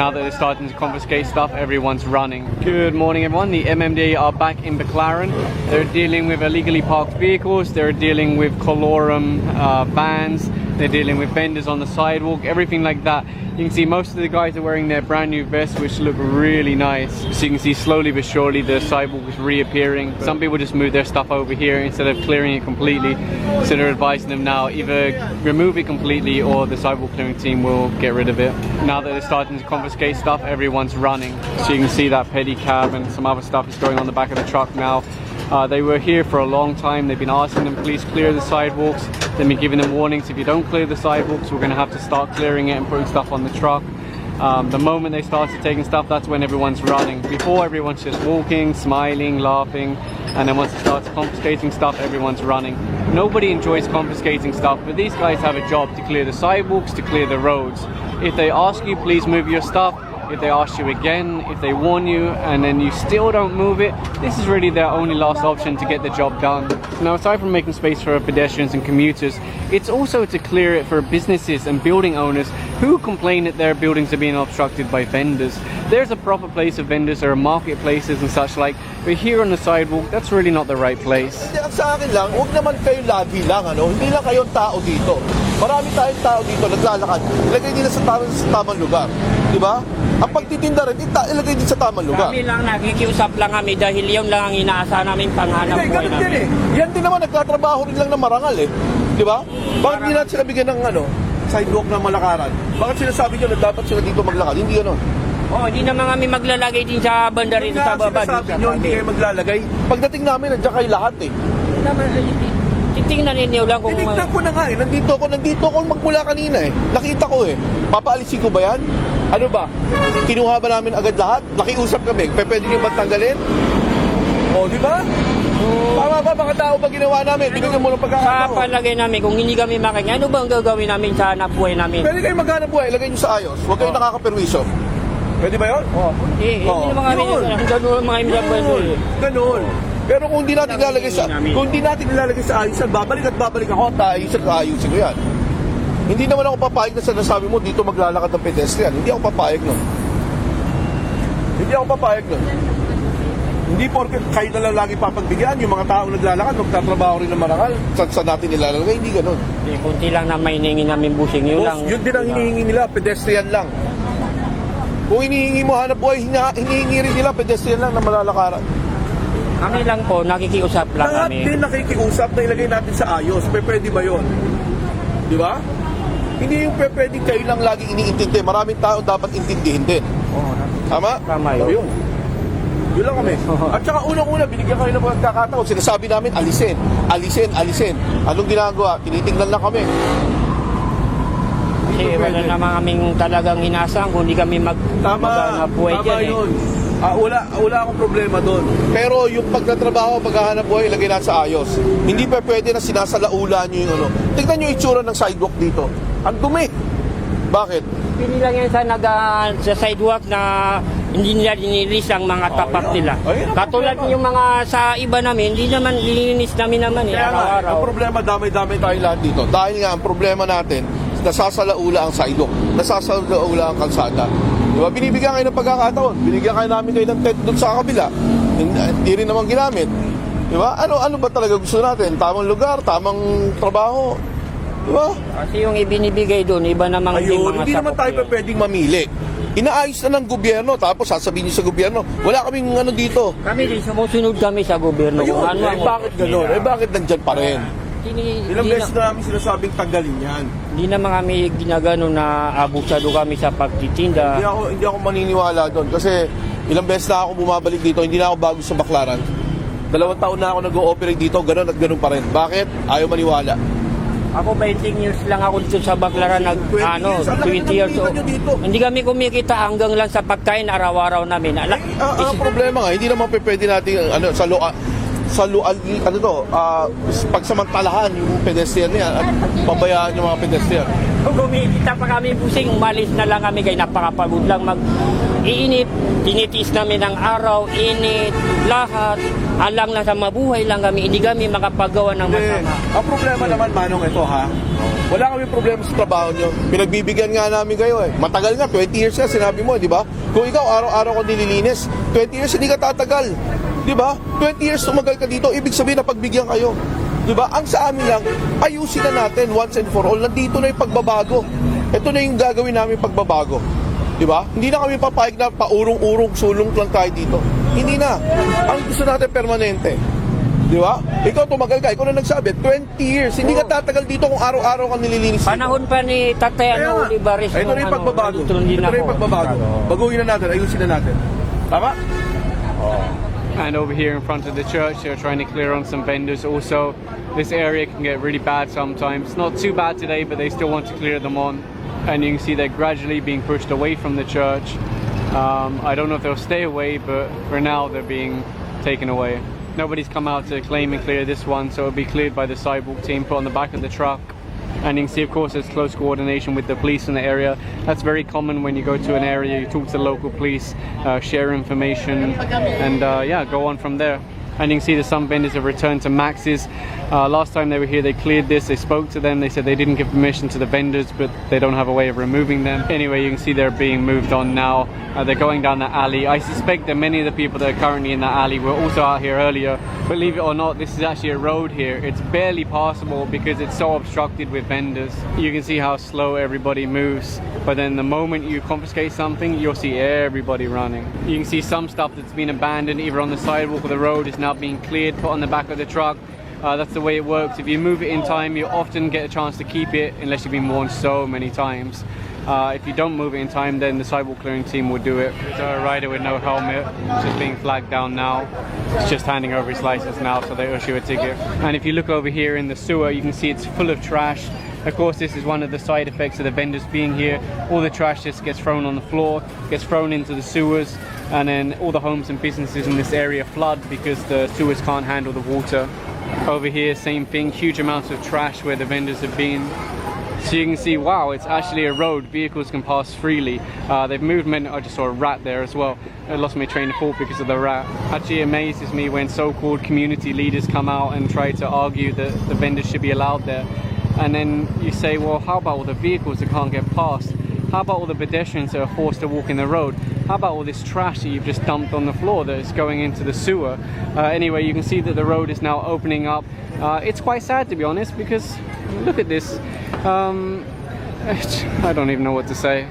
Now that they're starting to confiscate stuff, everyone's running. Good morning, everyone. The MMDA are back in Baclaran. They're dealing with illegally parked vehicles. They're dealing with colorum vans. They're dealing with vendors on the sidewalk, everything like that. You can see most of the guys are wearing their brand new vests, which look really nice. So you can see slowly but surely the sidewalk is reappearing. Some people just move their stuff over here instead of clearing it completely. So they're advising them now, either remove it completely or the sidewalk clearing team will get rid of it. Now that they're starting to confiscate stuff, everyone's running. So you can see that pedicab and some other stuff is going on the back of the truck now. They were here for a long time. They've been asking them, please clear the sidewalks. They've been giving them warnings, if you don't clear the sidewalks, we're going to have to start clearing it and putting stuff on the truck. The moment they started taking stuff, that's when everyone's running. Before, everyone's just walking, smiling, laughing, and then once it starts confiscating stuff, everyone's running. Nobody enjoys confiscating stuff, but these guys have a job to clear the sidewalks, to clear the roads. If they ask you, please move your stuff. If they ask you again, if they warn you, and then you still don't move it, this is really their only last option to get the job done. Now, aside from making space for pedestrians and commuters, it's also to clear it for businesses and building owners who complain that their buildings are being obstructed by vendors. There's a proper place of vendors, there are marketplaces and such like, but here on the sidewalk, that's really not the right place. Sa akin lang, huwag naman kayo lagi lang, hindi lang kayong tao dito. Marami tayong tao dito naglalakad. Ilagay nila sa tamang lugar. Di ba? Ang pagtitinda rin, ilagay din sa tamang lugar. Kami lang nakikiusap lang kami dahil yun lang ang inaasa namin panghanap buhay namin. Yan din naman, nagtatrabaho rin lang ng marangal eh. Di ba? Bakit hindi natin sila bigyan ng sidewalk na malakaran? Bakit sinasabi nyo na dapat sila dito maglakad? Hindi gano'n. Oh, hindi naman kami maglalagay din sa banda rin sa baba. Sinasabi nyo, hindi kayo maglalagay. Pagdating namin, nandiyan kayo lahat eh. Titingnan ninyo lang kung... Titignan ko na nga eh. Nandito ako magmula kanina eh. Nakita ko eh. Papaalisin ko ba yan? Ano ba? Kinuha ba namin agad lahat? Nakiusap kami. Pwede nyo ba tanggalin? O, di ba? Tama ba? Baka tao ba ginawa namin? Binigyan mo ng pagkakataon. Sa palagay namin, kung hindi kami makinig, ano ba ang gagawin namin sa hanap buhay namin? Pwede kayo maghanap buhay. Ilagay nyo sa ayos. Huwag kayong nakakaperwiso. Pwede ba yun? Oo. Hindi naman kami. Ganun mga imilabay. Ganun. Pero kung hindi natin ilalagay sa ayos, babalik ako at ayusin ko yan. Hindi naman ako papayag na sinasabi mo dito maglalakad ng pedestrian. Hindi ako papayag nun. Hindi porke kayo na lang lagi papagbigyan. Yung mga taong naglalakad, magtatrabaho rin ng marangal. Saan natin nilalagay? Hindi ganun. Kunti lang na may hinihingi namin busing. Yun lang. Yun din ang hinihingi nila, pedestrian lang. Kung hinihingi mo hanap buhay, hinihingi rin nila, pedestrian lang na malalakaran. Kami lang po, nakikiusap lang Lahat kami. din nakikiusap na ilagay natin sa ayos. Pwede ba yun? Di ba? Hindi yung pwede kayo lang laging iniintindi. Maraming tao dapat intindihin din. Tama? Tama yun. Yun lang kami. At saka unang-una, binigyan kayo ng pagkakataon. Sinasabi namin, alisin. Anong ginagawa? Tinitingnan lang kami. Kasi wala naman kaming talagang inasang kung hindi kami maghanap buhay dyan. Yun. Wala akong problema doon. Pero yung pagtatrabaho, paghahanap buhay, ilagay na sa ayos. Hindi pa pwede na sinasalaula nyo yung Tignan nyo yung itsura ng sidewalk dito. Ang dumi. Bakit? Pili lang yan sa sidewalk na hindi nila dinilis ang mga tapat nila. Katulad yung mga sa iba namin, hindi naman dinilis namin araw-araw. Ang problema, damay-damay tayo lahat dito. Dahil nga, ang problema natin, nasasalaula ang sidewalk. Nasasalaula ang kalsada. Diba? Binibigyan kayo ng pagkakataon. Binigyan namin kayo ng tent doon sa kabila. Hindi rin naman ginamit. Diba? Ano ba talaga gusto natin? Tamang lugar, tamang trabaho. Diba? Kasi yung ibinibigay doon, iba namang hindi naman tayo pwedeng mamili. Inaayos na ng gobyerno, tapos sasabihin niyo sa gobyerno, wala kaming dito. Kami din, sumusunod kami sa gobyerno. Bakit gano'n? Bakit nandyan pa rin? Ilang beses na namin sinasabing tanggalin yan. Hindi naman kami ginagano na abusado kami sa pagtitinda. Hindi ako maniniwala doon kasi ilang beses na ako bumabalik dito, hindi na ako bago sa Baclaran. 2 taon na ako nag-ooperate dito, gano'n at gano'n pa rin. Bakit? Ayaw maniwala. Ako 20 years lang ako dito sa Baclaran, 20 years old. Hindi kami kumikita hanggang lang sa pagkain araw-araw namin. Ang problema nga, hindi naman pwede natin pagsamantalahan yung pedestrian niya at pabayaan yung mga pedestrian. Kung kumikita pa kami busing, umalis na lang kami kaya napakapagod lang mag-iinit. Tinitiis namin ang araw, init, lahat. Alang na sa mabuhay lang kami, hindi kami makapagawa ng masama. Ang problema naman, Manong, ito ha, Wala kami problema sa trabaho nyo. Pinagbibigyan nga namin kayo eh. Matagal nga, 20 years nga, sinabi mo, di ba? Kung ikaw araw-araw ko nililinis, 20 years hindi ka tatagal. Di ba? 20 years tumagal ka dito, ibig sabihin na pagbigyan kayo. Di ba? Ang sa amin lang, ayusin na natin once and for all. Nandito na yung pagbabago. Ito na yung gagawin namin pagbabago. Di ba? Hindi na kami papayag na paurong-urong sulong lang tayo dito. Hindi na. Ang gusto natin permanente. Di ba? Ikaw tumagal ka, ikaw na nagsabi, 20 years, hindi ka tatagal dito kung araw-araw ka nililinis. Panahon pa ni Tatay Olivares. Ito na yung pagbabago. Ito na yung pagbabago. Baguhin na natin, ayusin na natin. Tama? And over here in front of the church, they're trying to clear on some vendors also. This area can get really bad sometimes. Not too bad today, but they still want to clear them on. And you can see they're gradually being pushed away from the church. I don't know if they'll stay away, but for now they're being taken away. Nobody's come out to claim and clear this one, so it'll be cleared by the sidewalk team, put on the back of the truck. And you can see, of course, there's close coordination with the police in the area. That's very common when you go to an area, you talk to the local police, share information, and yeah, go on from there. And you can see that some vendors have returned to Max's. Last time they were here, they cleared this, they spoke to them, they said they didn't give permission to the vendors, but they don't have a way of removing them. Anyway, you can see they're being moved on now. They're going down the alley. I suspect that many of the people that are currently in that alley were also out here earlier. Believe it or not, this is actually a road here. It's barely passable because it's so obstructed with vendors. You can see how slow everybody moves. But then the moment you confiscate something, you'll see everybody running. You can see some stuff that's been abandoned either on the sidewalk or the road is now being cleared, put on the back of the truck. That's the way it works. If you move it in time, you often get a chance to keep it unless you've been warned so many times. If you don't move it in time, then the sidewalk clearing team will do it. There's a rider with no helmet, just being flagged down now. He's just handing over his license now, so they issue a ticket. And if you look over here in the sewer, you can see it's full of trash. Of course, this is one of the side effects of the vendors being here. All the trash just gets thrown on the floor, gets thrown into the sewers, and then all the homes and businesses in this area flood because the sewers can't handle the water. Over here, same thing, huge amounts of trash where the vendors have been. So you can see, wow, it's actually a road, vehicles can pass freely. They've moved men. I just saw a rat there as well. I lost my train of thought because of the rat. Actually amazes me when so-called community leaders come out and try to argue that the vendors should be allowed there. And then you say, well, how about all the vehicles that can't get past? How about all the pedestrians that are forced to walk in the road? How about all this trash that you've just dumped on the floor that is going into the sewer? Anyway, you can see that the road is now opening up. It's quite sad, to be honest, because look at this. I don't even know what to say.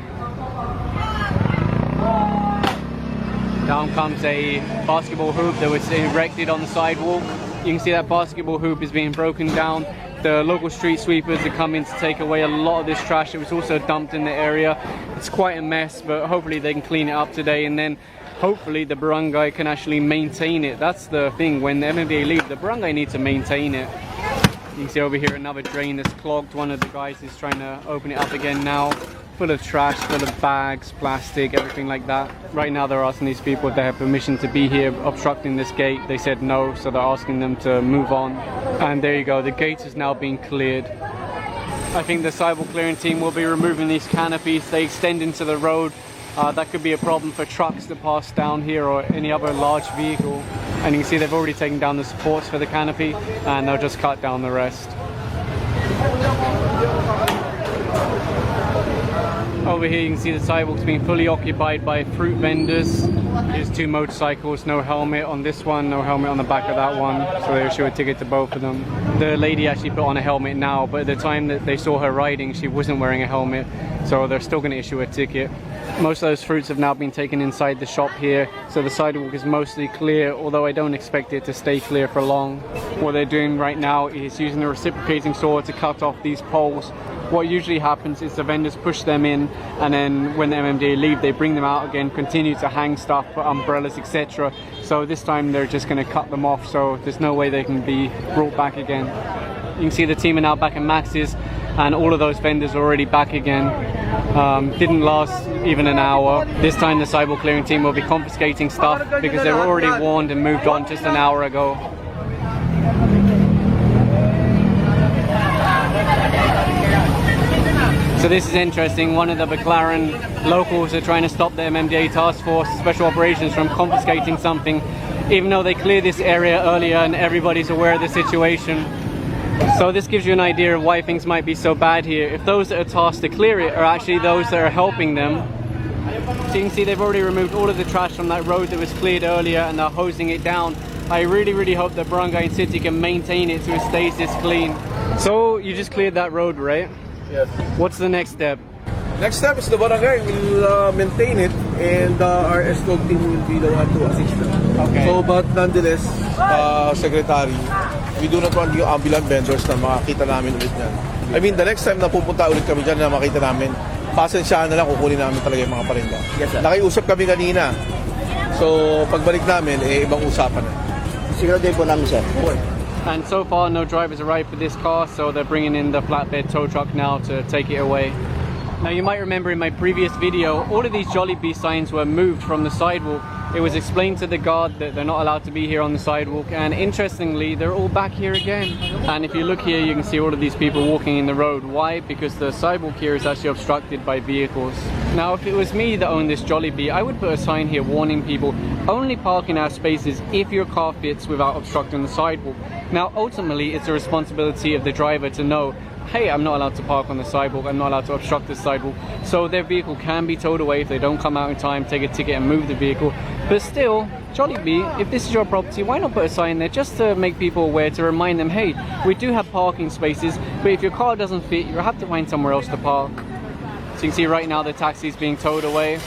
Down comes a basketball hoop that was erected on the sidewalk. You can see that basketball hoop is being broken down. The local street sweepers are coming to take away a lot of this trash. It was also dumped in the area. It's quite a mess, but hopefully they can clean it up today, and then hopefully the barangay can actually maintain it. That's the thing, when the MMDA leave, the barangay needs to maintain it. You can see over here another drain that's clogged. One of the guys is trying to open it up again now. Full of trash, full of bags, plastic, everything like that. Right now they're asking these people if they have permission to be here obstructing this gate. They said no, so they're asking them to move on. And there you go, the gate is now being cleared. I think the sidewalk clearing team will be removing these canopies. They extend into the road. That could be a problem for trucks to pass down here or any other large vehicle. And you can see they've already taken down the supports for the canopy, and they'll just cut down the rest. Over here you can see the sidewalk's being fully occupied by fruit vendors. There's two motorcycles, no helmet on this one, no helmet on the back of that one, so they issue a ticket to both of them. The lady actually put on a helmet now, but at the time that they saw her riding, she wasn't wearing a helmet, so they're still going to issue a ticket. Most of those fruits have now been taken inside the shop here, so the sidewalk is mostly clear, although I don't expect it to stay clear for long. What they're doing right now is using a reciprocating saw to cut off these poles. What usually happens is the vendors push them in, and then when the MMDA leave, they bring them out again, continue to hang stuff, umbrellas, etc. So this time they're just going to cut them off, so there's no way they can be brought back again. You can see the team are now back at Max's, and all of those vendors are already back again. Didn't last even an hour. This time the sidewalk clearing team will be confiscating stuff because they were already warned and moved on just an hour ago. So this is interesting. One of the Baclaran locals are trying to stop the MMDA task force special operations from confiscating something, even though they cleared this area earlier and everybody's aware of the situation. So this gives you an idea of why things might be so bad here. If those that are tasked to clear it are actually those that are helping them. So you can see they've already removed all of the trash from that road that was cleared earlier and they're hosing it down. I really hope that Barangay and City can maintain it so it stays this clean. So you just cleared that road, right? Yes. What's the next step? Next step is the barangay will maintain it, and our escort team will be the one to assist them. Okay. So, but nonetheless, Secretary, we do not want yung ambulant vendors na makakita namin ulit yan. I mean, the next time na pupunta ulit kami dyan na makita namin, pasensyahan na lang, kukunin namin talaga yung mga parinda. Yes, sir. Nakiusap kami kanina. So, pagbalik namin, ibang usapan na. Siguro din po namin, sir. Okay. And so far no drivers arrived for this car, so they're bringing in the flatbed tow truck now to take it away. Now you might remember in my previous video, all of these Jollibee signs were moved from the sidewalk. It was explained to the guard that they're not allowed to be here on the sidewalk, and interestingly they're all back here again. And if you look here you can see all of these people walking in the road. Why? Because the sidewalk here is actually obstructed by vehicles. Now if it was me that owned this Jollibee, I would put a sign here warning people only park in our spaces if your car fits without obstructing the sidewalk. Now ultimately it's the responsibility of the driver to know, hey, I'm not allowed to park on the sidewalk, I'm not allowed to obstruct the sidewalk. So their vehicle can be towed away if they don't come out in time, take a ticket and move the vehicle. But still, Jollibee, if this is your property, why not put a sign there just to make people aware, to remind them, hey, we do have parking spaces, but if your car doesn't fit, you'll have to find somewhere else to park. So you can see right now the taxi is being towed away.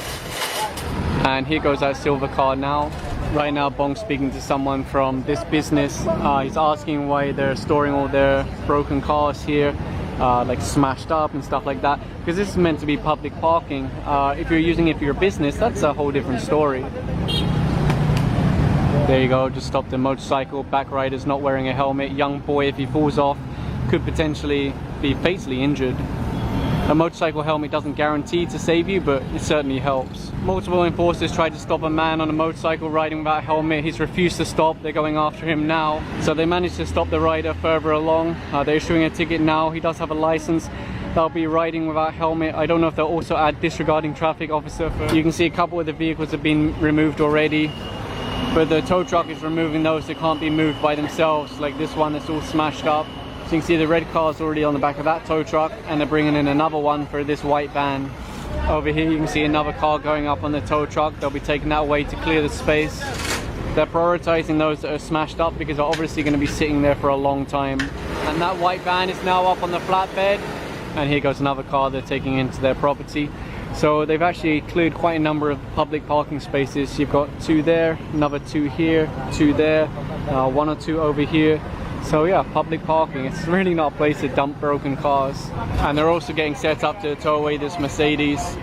And here goes our silver car now. Right now Bong's speaking to someone from this business. He's asking why they're storing all their broken cars here, like smashed up and stuff like that, because this is meant to be public parking. If you're using it for your business, that's a whole different story. There you go, just stopped a motorcycle, back rider's not wearing a helmet, young boy, if he falls off, could potentially be fatally injured. A motorcycle helmet doesn't guarantee to save you, but it certainly helps. Multiple enforcers tried to stop a man on a motorcycle riding without a helmet. He's refused to stop. They're going after him now. So they managed to stop the rider further along. They're issuing a ticket now. He does have a license. They'll be riding without a helmet. I don't know if they'll also add disregarding traffic officer. You can see a couple of the vehicles have been removed already, but the tow truck is removing those that can't be moved by themselves, like this one that's all smashed up. So you can see the red car's already on the back of that tow truck, and they're bringing in another one for this white van. Over here you can see another car going up on the tow truck. They'll be taking that away to clear the space. They're prioritizing those that are smashed up because they're obviously going to be sitting there for a long time. And that white van is now up on the flatbed, and here goes another car they're taking into their property. So they've actually cleared quite a number of public parking spaces. You've got 2 there, another 2 here, 2 there, 1 or 2 over here. So yeah, public parking, it's really not a place to dump broken cars. And they're also getting set up to tow away this Mercedes.